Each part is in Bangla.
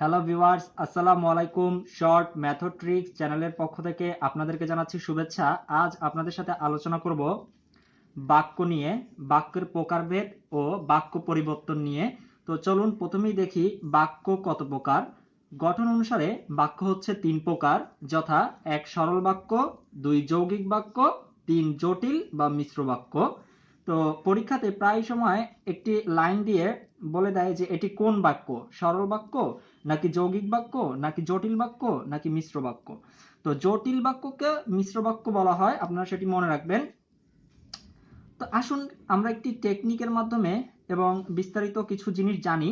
হ্যালো ভিউয়ার্স, আসসালামু আলাইকুম। শর্ট মেথড ট্রিক্স চ্যানেলের পক্ষ থেকে আপনাদেরকে জানাচ্ছি শুভেচ্ছা। আজ আপনাদের সাথে আলোচনা করব বাক্য নিয়ে, বাক্যের প্রকারভেদ ও বাক্য পরিবর্তন নিয়ে। তো চলুন প্রথমেই দেখি বাক্য কত প্রকার। গঠন অনুসারে বাক্য হচ্ছে 3 প্রকার, যথা 1 সরল বাক্য, 2 যৌগিক বাক্য, 3 জটিল বা মিশ্র বাক্য। তো পরীক্ষাতে প্রায় সময় একটি লাইন দিয়ে বলে দেয় যে এটি কোন বাক্য, সরল বাক্য নাকি যৌগিক বাক্য নাকি জটিল বাক্য নাকি মিশ্র বাক্য। তো জটিল বাক্যকে মিশ্র বাক্য বলা হয়, আপনারা সেটি মনে রাখবেন। তো আসুন আমরা একটি টেকনিকের মাধ্যমে এবং বিস্তারিত কিছু জিনিস জানি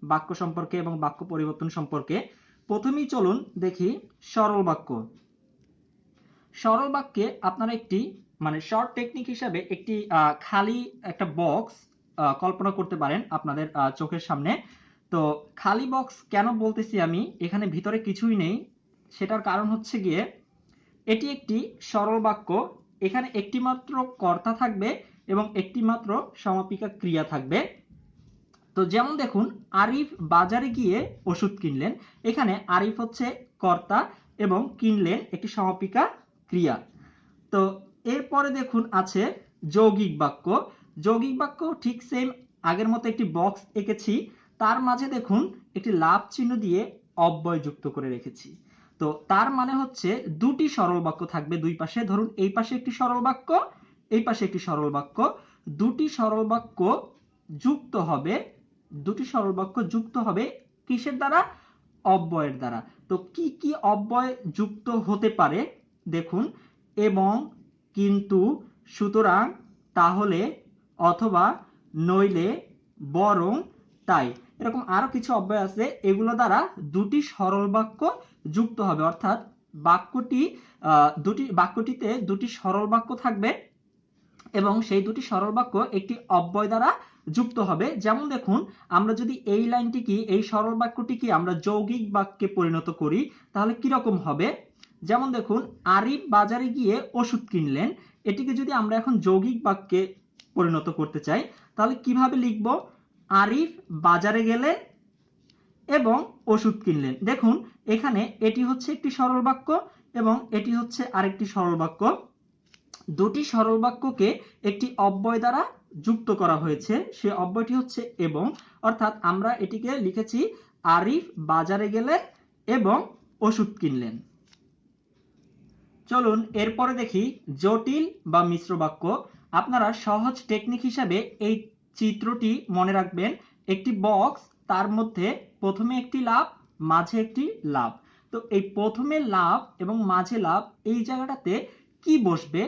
বাক্য সম্পর্কে এবং বাক্য পরিবর্তন সম্পর্কে। প্রথমেই চলুন দেখি সরল বাক্য। সরল বাক্যে আপনারা একটি শর্ট টেকনিক হিসাবে একটি খালি একটা বক্স কল্পনা করতে পারেন আপনাদের চোখের সামনে। তো খালি বক্স কেন বলতেছি আমি, এখানে ভিতরে কিছুই নেই, সেটার কারণ হচ্ছে গিয়ে এটি একটি সরল বাক্য। এখানে একটি মাত্র কর্তা থাকবে এবং একটি মাত্র সমাপিকা ক্রিয়া থাকবে। তো যেমন দেখুন, আরিফ বাজারে গিয়ে ওষুধ কিনলেন। এখানে আরিফ হচ্ছে কর্তা এবং কিনলেন একটি সমাপিকা ক্রিয়া। তো এরপরে দেখুন আছে যৌগিক বাক্য। যৌগিক বাক্য ঠিক সেম আগের মতো একটি বক্স এঁকেছি, তার মাঝে দেখুন একটি লাভ চিহ্ন দিয়ে অব্যয় যুক্ত করে রেখেছি। তো তার মানে হচ্ছে দুটি সরল বাক্য থাকবে দুই পাশে। ধরুন এই পাশে একটি সরল বাক্য, এই পাশে একটি সরল বাক্য। দুটি সরল বাক্য যুক্ত হবে, দুটি সরল বাক্য যুক্ত হবে কিসের দ্বারা? অব্যয়ের দ্বারা। তো কি কি অব্যয় যুক্ত হতে পারে দেখুন, এবং, কিন্তু, সুতরাং, তাহলে, অথবা, নইলে, বরং, তাই, এরকম আরো কিছু অব্যয় আছে। এগুলো দ্বারা দুটি সরল বাক্য যুক্ত হবে, অর্থাৎ বাক্যটিতে দুটি সরল বাক্য থাকবে এবং সেই দুটি সরল বাক্য একটি অব্যয় দ্বারা যুক্ত হবে। যেমন দেখুন, আমরা যদি এই লাইনটিকে, এই সরল বাক্যটিকে আমরা যৌগিক বাক্যে পরিণত করি তাহলে কি রকম হবে? যেমন দেখুন, আরিফ বাজারে গিয়ে ওষুধ কিনলেন। এটিকে যদি আমরা এখন যৌগিক বাক্যে পরিণত করতে চাই তাহলে কিভাবে লিখব? আরিফ বাজারে গেলেন এবং ওষুধ কিনলেন। দেখুন এখানে এটি হচ্ছে একটি সরল বাক্য এবং এটি হচ্ছে আরেকটি সরল বাক্য। দুটি সরল বাক্যকে একটি অব্যয় দ্বারা যুক্ত করা হয়েছে, সে অব্যয়টি হচ্ছে এবং, অর্থাৎ আমরা এটিকে লিখেছি আরিফ বাজারে গেলেন এবং ওষুধ কিনলেন। চলুন এরপরে দেখি জটিল বা মিশ্র বাক্য। আপনারা সহজ টেকনিক হিসাবে এই চিত্রটি মনে রাখবেন। একটি বক্স, তার মধ্যে প্রথমে একটি লাভ, মাঝে একটি লাভ। তো এই প্রথমে লাভ এবং মাঝে লাভ, এই জায়গাটাতে কি বসবে?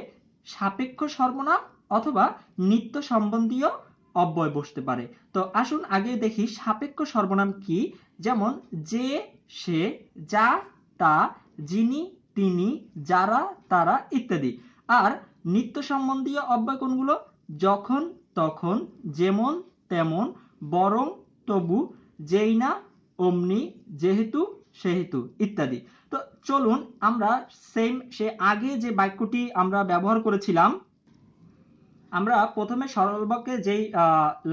সাপেক্ষ সর্বনাম অথবা নিত্য সম্বন্ধীয় অব্যয় বসতে পারে। তো আসুন আগে দেখি সাপেক্ষ সর্বনাম কি। যেমন যে, সে, যা, তা, যিনি, তিনি, যারা, তারা ইত্যাদি। আর নিত্য সম্বন্ধীয় অব্যয় কোনগুলো? যখন, তখন, যেমন, তেমন, বরং, তবু, যেই না, অমনি, যেহেতু, সেহেতু ইত্যাদি। তো চলুন আমরা সেম সে আগে যে বাক্যটি আমরা ব্যবহার করেছিলাম, আমরা প্রথমে সরল বাক্যে যেই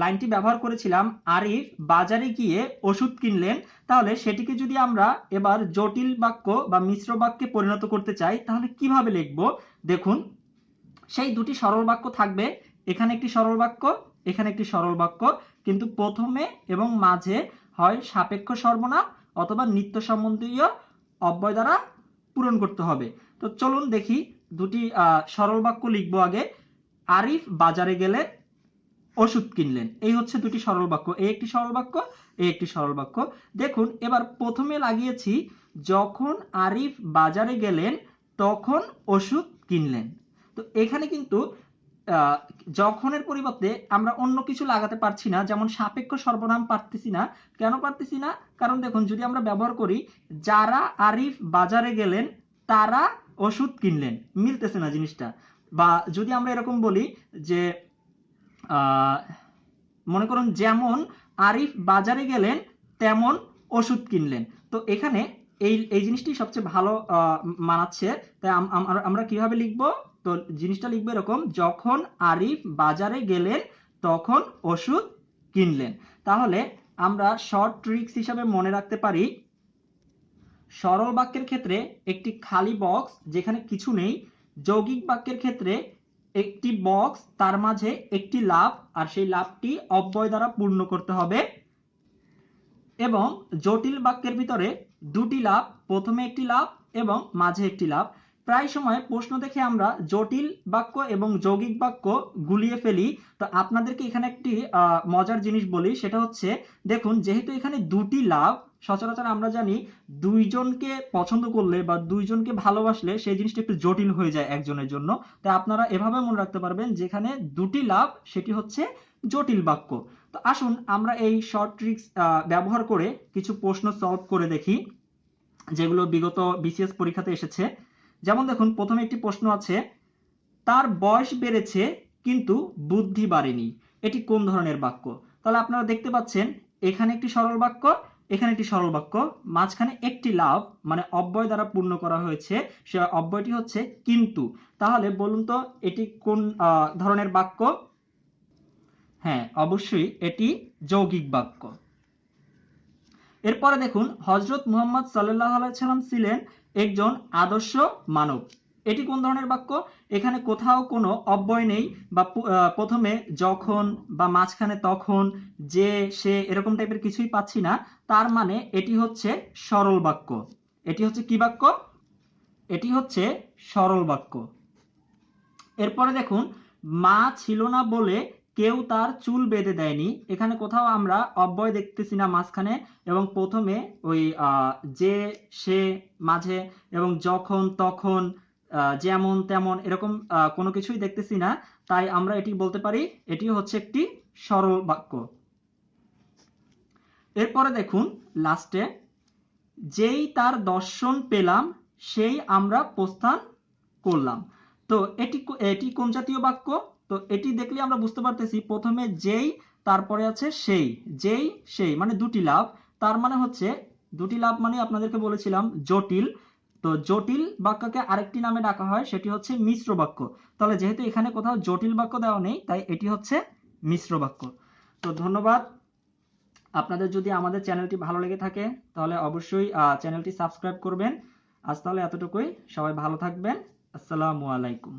লাইনটি ব্যবহার করেছিলাম, আরিফ বাজারে গিয়ে ওষুধ কিনলেন, তাহলে সেটিকে যদি আমরা এবার জটিল বাক্য বা মিশ্র বাক্যে পরিণত করতে চাই তাহলে কিভাবে লিখব? দেখুন, সেই দুটি সরল বাক্য থাকবে, এখানে একটি সরল বাক্য, এখানে একটি সরল বাক্য, কিন্তু প্রথমে এবং মাঝে হয় সাপেক্ষ সর্বনাম অথবা নিত্য সম্বন্ধীয় অব্যয় দ্বারা পূরণ করতে হবে। তো চলুন দেখি দুটি সরল বাক্য লিখবো আগে। আরিফ বাজারে গেলেন, ওষুধ কিনলেন, এই হচ্ছে দুটি সরল বাক্য। এই একটি সরল বাক্য, এই একটি সরল বাক্য। দেখুন এবার প্রথমে লাগিয়েছি যখন আরিফ বাজারে গেলেন তখন ওষুধ কিনলেন। তো এখানে কিন্তু যখনের পরিবর্তে আমরা অন্য কিছু লাগাতে পারছি না, যেমন সাপেক্ষ সর্বনাম পারতেছি না। কেন পারতেছি না? কারণ দেখুন, যদি আমরা ব্যবহার করি যারা আরিফ বাজারে গেলেন তারা ওষুধ কিনলেন, মিলতেছে না জিনিসটা। বা যদি আমরা এরকম বলি যে মনে করুন যেমন আরিফ বাজারে গেলেন তেমন ওষুধ কিনলেন, তো এখানে এই এই জিনিসটি সবচেয়ে ভালো মানাচ্ছে। তাই আমরা কিভাবে লিখবো? তো জিনিসটা লিখবো এরকম, যখন আরিফ বাজারে গেলেন তখন ওষুধ কিনলেন। তাহলে আমরা শর্ট ট্রিক্স হিসাবে মনে রাখতে পারি, সরল বাক্যের ক্ষেত্রে একটি খালি বক্স যেখানে কিছু নেই, যৌগিক বাক্যের ক্ষেত্রে একটি বক্স তার মাঝে একটি লাভ আর সেই লাভটি অব্যয় দ্বারা পূর্ণ করতে হবে, এবং জটিল বাক্যের ভিতরে দুটি লাভ, প্রথমে একটি লাভ এবং মাঝে একটি লাভ। প্রায় সময় প্রশ্ন দেখে আমরা জটিল বাক্য এবং যৌগিক বাক্য গুলিয়ে ফেলি। তো আপনাদেরকে এখানে একটি মজার জিনিস বলি, সেটা হচ্ছে দেখুন, যেহেতু এখানে দুটি লাভ, সচরাচর আমরা জানি দুইজনকে পছন্দ করলে বা দুইজনকে ভালোবাসলে সেই জিনিসটা একটু জটিল হয়ে যায় একজনের জন্য। তাই আপনারা এভাবে মনে রাখতে পারবেন, যেখানে দুটি লাভ সেটি হচ্ছে জটিল বাক্য। তো আসুন আমরা এই শর্ট ট্রিক্স ব্যবহার করে কিছু প্রশ্ন সলভ করে দেখি, যেগুলো বিগত বিসিএস পরীক্ষাতে এসেছে। যেমন দেখুন, প্রথমে একটি প্রশ্ন আছে, তার বয়স বেড়েছে কিন্তু বুদ্ধি বাড়েনি, এটি কোন ধরনের বাক্য? তাহলে আপনারা দেখতে পাচ্ছেন এখানে একটি সরল বাক্য, এখানে একটি সরল বাক্য, মাঝখানে একটি লাভ মানে অব্যয় দ্বারা পূর্ণ করা হয়েছে, সে অব্যয়টি হচ্ছে কিন্তু। তাহলে বলুন তো এটি কোন ধরনের বাক্য? হ্যাঁ, অবশ্যই এটি যৌগিক বাক্য। এরপরে দেখুন, হযরত মুহাম্মদ সাল্লাল্লাহু আলাইহি সাল্লাম ছিলেন একজন আদর্শ মানব, এটি কোন ধরনের বাক্য? এখানে কোথাও কোনো অব্যয় নেই, বা প্রথমে যখন বা মাঝখানে তখন, যে সে এরকম টাইপের কিছুই পাচ্ছি না, তার মানে এটি হচ্ছে সরল বাক্য। এটি হচ্ছে কি বাক্য? এটি হচ্ছে সরল বাক্য। এরপরে দেখুন, মা ছিল না বলে কেউ তার চুল বেঁধে দেয়নি, এখানে কোথাও আমরা অব্যয় দেখতেছি না মাঝখানে, এবং প্রথমে ওই যে সে মাঝে, এবং যখন তখন, যেমন তেমন এরকম কোনো কিছুই দেখতেছি না। তাই আমরা এটি বলতে পারি এটি হচ্ছে একটি সরল বাক্য। এরপরে দেখুন লাস্টে, যেই তার দর্শন পেলাম সেই আমরা প্রস্থান করলাম। তো এটি এটি কোন জাতীয় বাক্য? তো এটি দেখলে আমরা বুঝতে পারতেছি, প্রথমে যেই, তারপরে আছে সেই, যেই সেই মানে দুটি লাভ, তার মানে হচ্ছে দুটি লাভ মানে আপনাদেরকে বলেছিলাম জটিল। তো জটিল বাক্যকে আরেকটি নামে ডাকা হয়, সেটি হচ্ছে মিশ্র বাক্য। তাহলে যেহেতু এখানে কোথাও জটিল বাক্য দেওয়া নেই, তাই এটি হচ্ছে মিশ্র বাক্য। তো ধন্যবাদ। আপনাদের যদি আমাদের চ্যানেলটি ভালো লেগে থাকে তাহলে অবশ্যই চ্যানেলটি সাবস্ক্রাইব করবেন। আজ তাহলে এতটুকুই, সবাই ভালো থাকবেন। আসসালামু আলাইকুম।